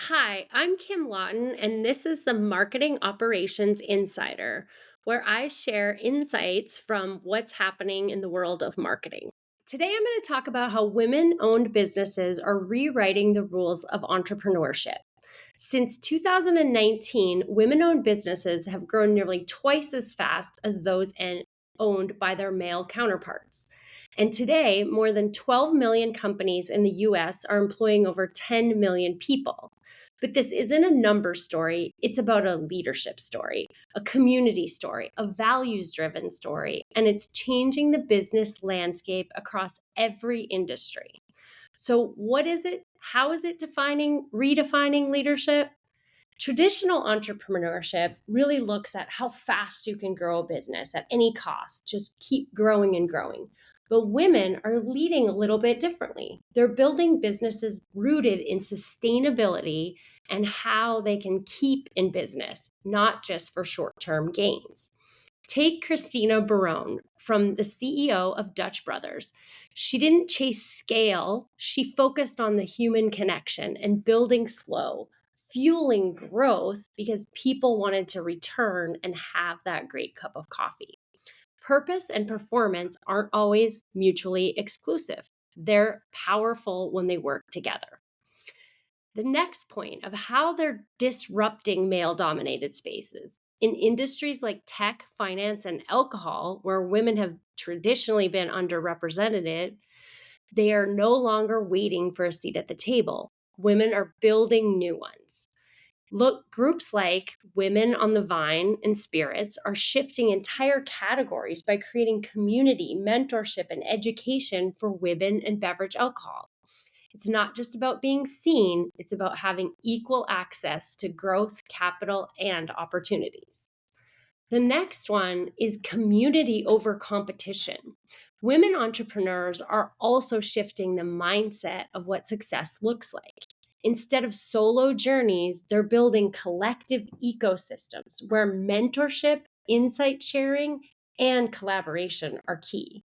Hi, I'm Kim Lawton, and this is the Marketing Operations Insider, where I share insights from what's happening in the world of marketing. Today, I'm going to talk about how women owned businesses are rewriting the rules of entrepreneurship. Since 2019, women owned businesses have grown nearly twice as fast as those owned by their male counterparts. And today, more than 12 million companies in the US are employing over 10 million people. But this isn't a number story, it's about a leadership story, a community story, a values driven story, and it's changing the business landscape across every industry. So, what is it? How is it redefining leadership? Traditional entrepreneurship really looks at how fast you can grow a business at any cost, just keep growing and growing. But women are leading a little bit differently. They're building businesses rooted in sustainability and how they can keep in business, not just for short term gains. Take Christina Barone from the CEO of Dutch Brothers. She didn't chase scale, she focused on the human connection and building slow, fueling growth because people wanted to return and have that great cup of coffee. Purpose and performance aren't always mutually exclusive. They're powerful when they work together. The next point of how they're disrupting male dominated spaces. In industries like tech, finance, and alcohol, where women have traditionally been underrepresented, they are no longer waiting for a seat at the table. Women are building new ones. Look, groups like Women on the Vine and Spirits are shifting entire categories by creating community, mentorship, and education for women in beverage alcohol. It's not just about being seen, it's about having equal access to growth, capital, and opportunities. The next one is community over competition. Women entrepreneurs are also shifting the mindset of what success looks like. Instead of solo journeys, they're building collective ecosystems where mentorship, insight sharing, and collaboration are key.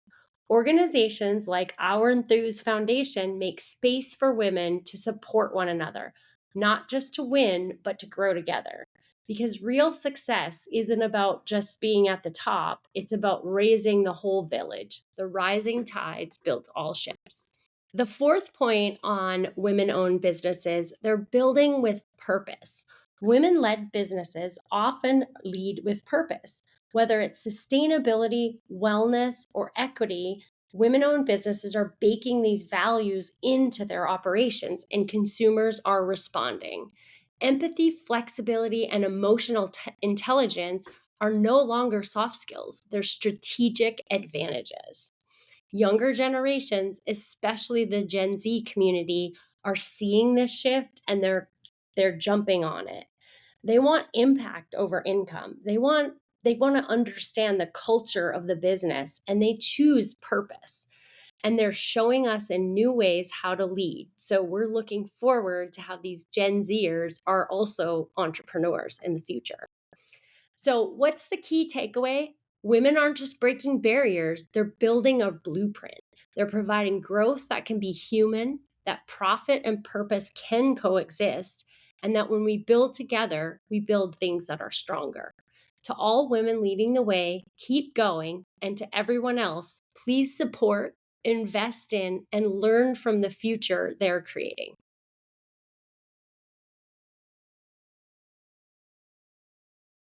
Organizations like Our Enthuse Foundation make space for women to support one another, not just to win, but to grow together. Because real success isn't about just being at the top, it's about raising the whole village. The rising tides built all ships. The fourth point on women owned businesses, they're building with purpose. Women led businesses often lead with purpose. Whether it's sustainability, wellness, or equity, women owned businesses are baking these values into their operations, and consumers are responding. Empathy, flexibility, and emotional intelligence are no longer soft skills, they're strategic advantages. Younger generations, especially the Gen Z community, are seeing this shift and they're jumping on it. They want impact over income. They want to understand the culture of the business and they choose purpose. And they're showing us in new ways how to lead. So we're looking forward to how these Gen Zers are also entrepreneurs in the future. So, what's the key takeaway? Women aren't just breaking barriers, they're building a blueprint. They're providing growth that can be human, that profit and purpose can coexist, and that when we build together, we build things that are stronger. To all women leading the way, keep going. And to everyone else, please support, invest in, and learn from the future they're creating.